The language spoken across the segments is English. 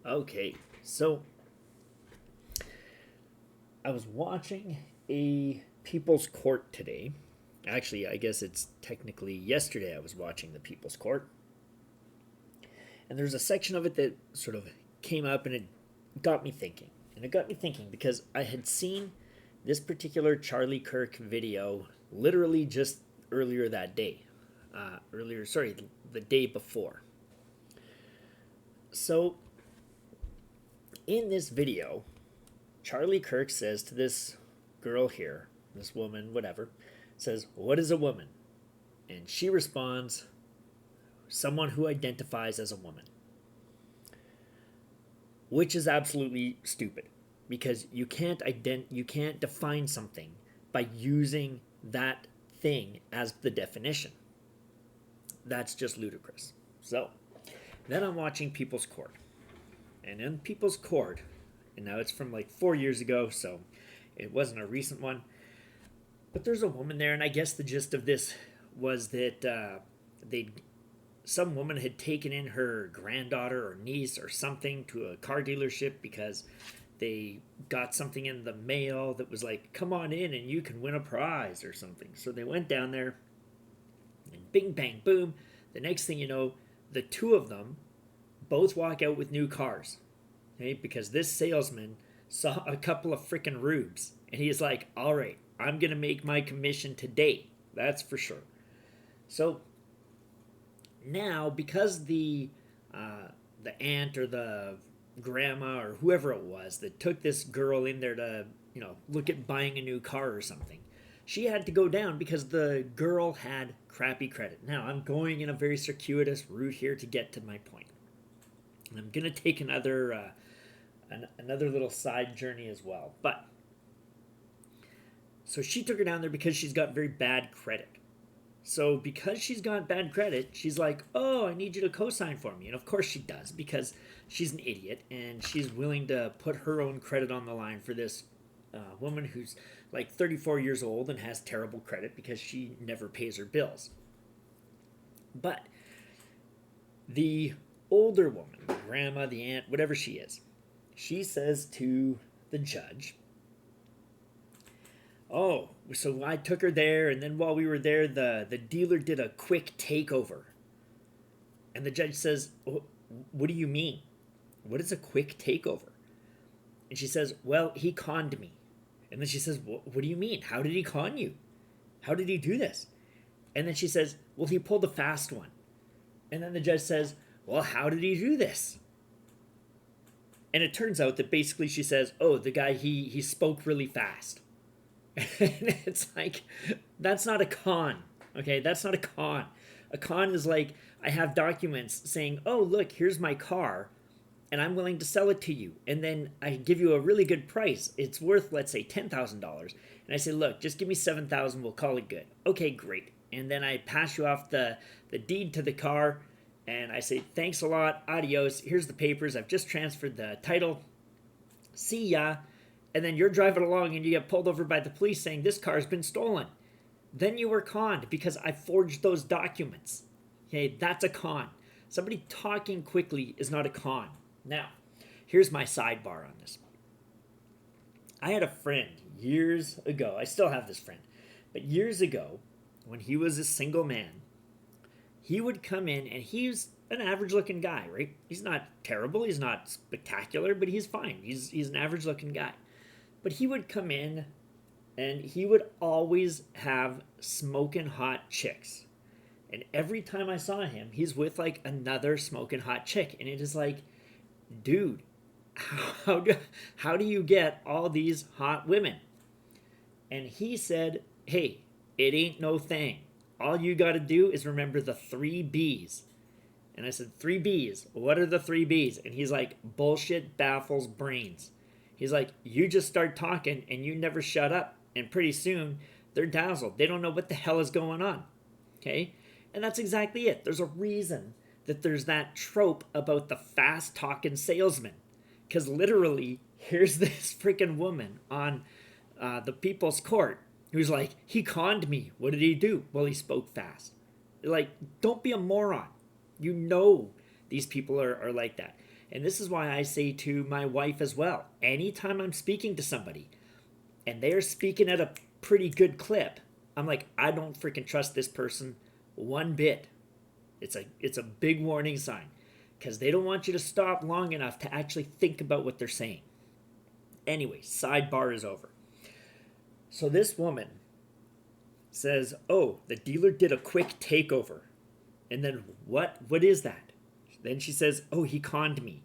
Okay, so I was watching a People's Court today. Actually, I guess it's technically yesterday I was watching the People's Court. And there's a section of it that sort of came up and it got me thinking. And it got me thinking because I had seen this particular Charlie Kirk video literally just earlier that day. The day before. So, in this video, Charlie Kirk says to this girl here, this woman, whatever, says, "What is a woman?" And she responds, "Someone who identifies as a woman." Which is absolutely stupid because you can't define something by using that thing as the definition. That's just ludicrous. So, then I'm watching People's Court. And in People's Court, and now it's from like 4 years ago, so it wasn't a recent one. But there's a woman there, and I guess the gist of this was that they some woman had taken in her granddaughter or niece or something to a car dealership because they got something in the mail that was like, "Come on in and you can win a prize" or something. So they went down there, and bing, bang, boom. The next thing you know, the two of them both walk out with new cars. Okay? Because this salesman saw a couple of freaking rubes and he's like, "All right, I'm going to make my commission today. That's for sure." So now, because the aunt or the grandma or whoever it was that took this girl in there to look at buying a new car or something, she had to go down because the girl had crappy credit. Now I'm going in a very circuitous route here to get to my point. And I'm gonna take another little side journey as well. But so she took her down there because she's got very bad credit. So because she's got bad credit, she's like, "Oh, I need you to co-sign for me." And of course she does because she's an idiot and she's willing to put her own credit on the line for this woman who's like 34 years old and has terrible credit because she never pays her bills. But the older woman, the grandma, the aunt, whatever she is, she says to the judge, "Oh, so I took her there, and then while we were there, the dealer did a quick takeover." And the judge says, "What do you mean? What is a quick takeover?" And she says, "Well, he conned me." And then she says, "What do you mean? How did he con you? How did he do this?" And then she says, "Well, he pulled a fast one." And then the judge says, "Well, how did he do this?" And it turns out that basically she says, "Oh, the guy, he spoke really fast." And it's like, that's not a con. Okay, that's not a con. A con is like, I have documents saying, "Oh, look, here's my car, and I'm willing to sell it to you." And then I give you a really good price. It's worth, let's say, $10,000. And I say, "Look, just give me 7,000. We'll call it good." Okay, great. And then I pass you off the deed to the car, and I say, "Thanks a lot. Adios. Here's the papers. I've just transferred the title. See ya." And then you're driving along and you get pulled over by the police saying this car's been stolen. Then you were conned because I forged those documents. Okay, that's a con. Somebody talking quickly is not a con. Now, here's my sidebar on this. I had a friend years ago. I still have this friend. But years ago, when he was a single man, he would come in and he's an average looking guy, right? He's not terrible, he's not spectacular, but he's fine. He's an average looking guy. But he would come in and he would always have smoking hot chicks. And every time I saw him, he's with like another smoking hot chick. And it is like, dude, how do, how do you get all these hot women? And he said, "Hey, it ain't no thing. All you got to do is remember the three B's." And I said, "Three B's? What are the three B's?" And he's like, "Bullshit baffles brains." He's like, "You just start talking and you never shut up. And pretty soon they're dazzled. They don't know what the hell is going on." Okay? And that's exactly it. There's a reason that there's that trope about the fast talking salesman. Because literally, here's this freaking woman on the People's Court who's like, "He conned me. What did he do?" "Well, he spoke fast." Like, don't be a moron. You know these people are like that. And this is why I say to my wife as well, anytime I'm speaking to somebody and they're speaking at a pretty good clip, I'm like, I don't freaking trust this person one bit. It's a big warning sign because they don't want you to stop long enough to actually think about what they're saying. Anyway, sidebar is over. So this woman says, "Oh, the dealer did a quick takeover." And then what is that? Then she says, "Oh, he conned me."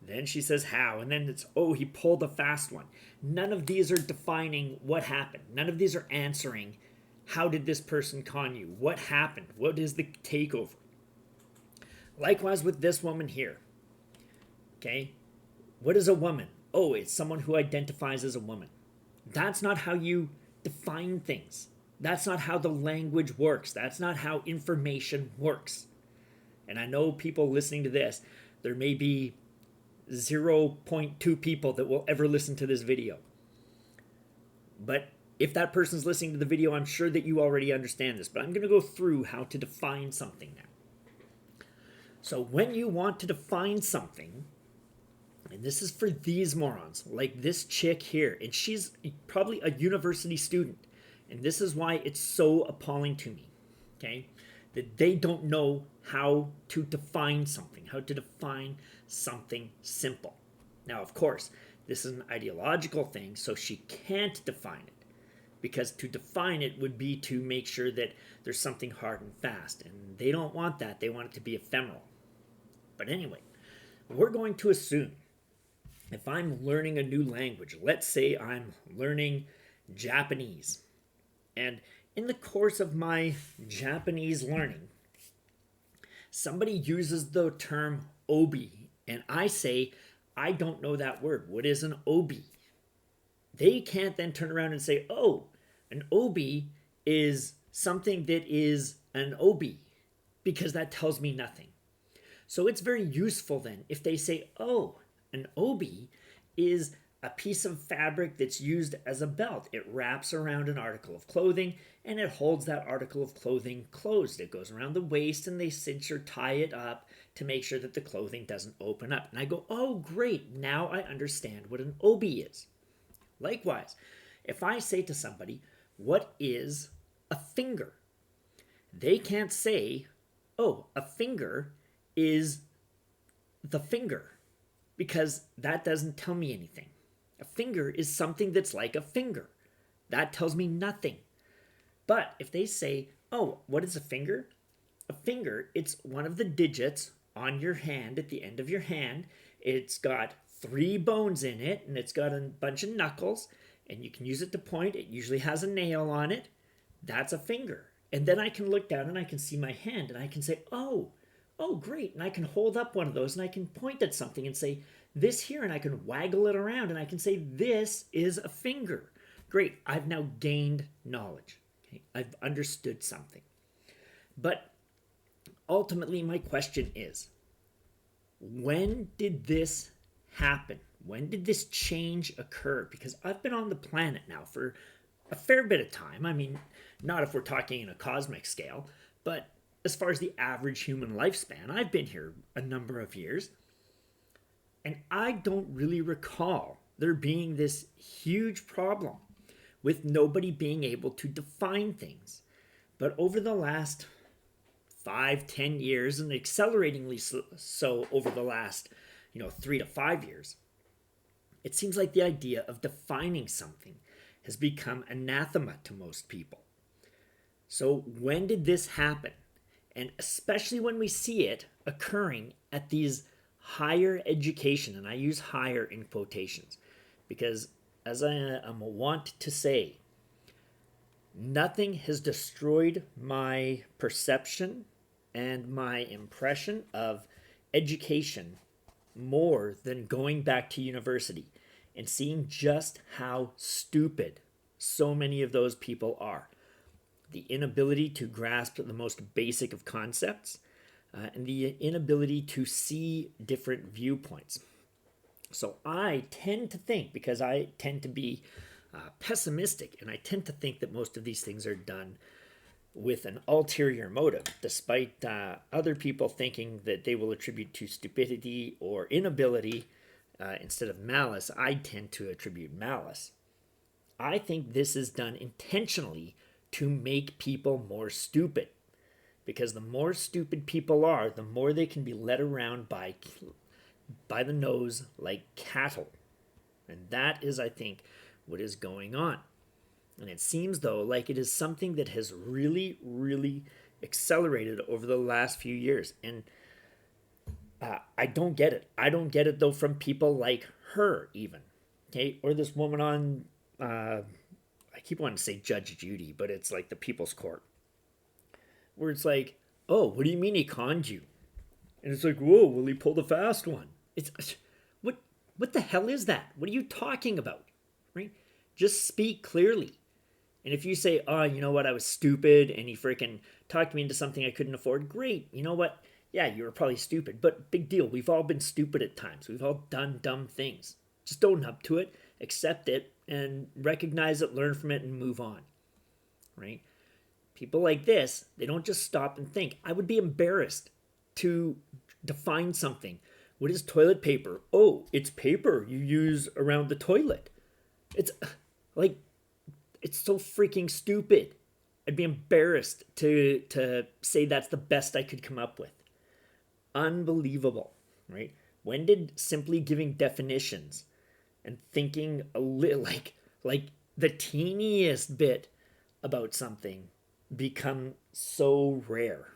Then she says, "How?" And then it's, "Oh, he pulled a fast one." None of these are defining what happened. None of these are answering, how did this person con you? What happened? What is the takeover? Likewise with this woman here. Okay? What is a woman? Oh, it's someone who identifies as a woman. That's not how you define things. That's not how the language works. That's not how information works. And I know people listening to this, there may be 0.2 people that will ever listen to this video. But if that person's listening to the video, I'm sure that you already understand this. But I'm going to go through how to define something now. So when you want to define something, and this is for these morons, like this chick here, and she's probably a university student. And this is why it's so appalling to me, okay? That they don't know how to define something, how to define something simple. Now, of course, this is an ideological thing, so she can't define it. Because to define it would be to make sure that there's something hard and fast. And they don't want that. They want it to be ephemeral. But anyway, we're going to assume if I'm learning a new language, let's say I'm learning Japanese. And in the course of my Japanese learning, somebody uses the term obi, and I say, I don't know that word. What is an obi? They can't then turn around and say, oh, an obi is something that is an obi, because that tells me nothing. So it's very useful then if they say, oh, an obi is a piece of fabric that's used as a belt. It wraps around an article of clothing and it holds that article of clothing closed. It goes around the waist and they cinch or tie it up to make sure that the clothing doesn't open up. And I go, oh, great. Now I understand what an obi is. Likewise, if I say to somebody, what is a finger? They can't say, oh, a finger is the finger, because that doesn't tell me anything. A finger is something that's like a finger. That tells me nothing. But if they say, oh, what is a finger? A finger, it's one of the digits on your hand, at the end of your hand. It's got 3 bones in it, and it's got a bunch of knuckles, and you can use it to point. It usually has a nail on it. That's a finger. And then I can look down and I can see my hand, and I can say, oh, great. And I can hold up one of those, and I can point at something and say, this here, and I can waggle it around, and I can say, this is a finger. Great. I've now gained knowledge. Okay? I've understood something. But ultimately, my question is, when did this happen? When did this change occur? Because I've been on the planet now for a fair bit of time. I mean, not if we're talking in a cosmic scale, but as far as the average human lifespan, I've been here a number of years. And I don't really recall there being this huge problem with nobody being able to define things. But over the last 5-10 years, and acceleratingly so over the last 3 to 5 years, it seems like the idea of defining something has become anathema to most people. So when did this happen? And especially when we see it occurring at these higher education, and I use higher in quotations, because as I am wont to say, nothing has destroyed my perception and my impression of education more than going back to university and seeing just how stupid so many of those people are. The inability to grasp the most basic of concepts, and the inability to see different viewpoints. So I tend to think, because I tend to be pessimistic, and I tend to think that most of these things are done with an ulterior motive, despite other people thinking that they will attribute to stupidity or inability instead of malice. I tend to attribute malice. I think this is done intentionally to make people more stupid. Because the more stupid people are, the more they can be led around by the nose like cattle. And that is, I think, what is going on. And it seems, though, like it is something that has really, really accelerated over the last few years. And I don't get it. I don't get it, though, from people like her, even. Okay? Or this woman on, I keep wanting to say Judge Judy, but it's like the People's Court. Where it's like, oh, what do you mean he conned you? And it's like, whoa, well, he pulled a fast one. It's, what the hell is that? What are you talking about? Right? Just speak clearly. And if you say, oh, you know what, I was stupid and he freaking talked me into something I couldn't afford, great. You know what? Yeah, you were probably stupid, but big deal. We've all been stupid at times. We've all done dumb things. Just own up to it, accept it, and recognize it, learn from it, and move on. Right? People like this, they don't just stop and think. I would be embarrassed to define something. What is toilet paper? Oh, it's paper you use around the toilet. It's like, it's so freaking stupid. I'd be embarrassed to say that's the best I could come up with. Unbelievable, right? When did simply giving definitions and thinking a little like the teeniest bit about something become so rare?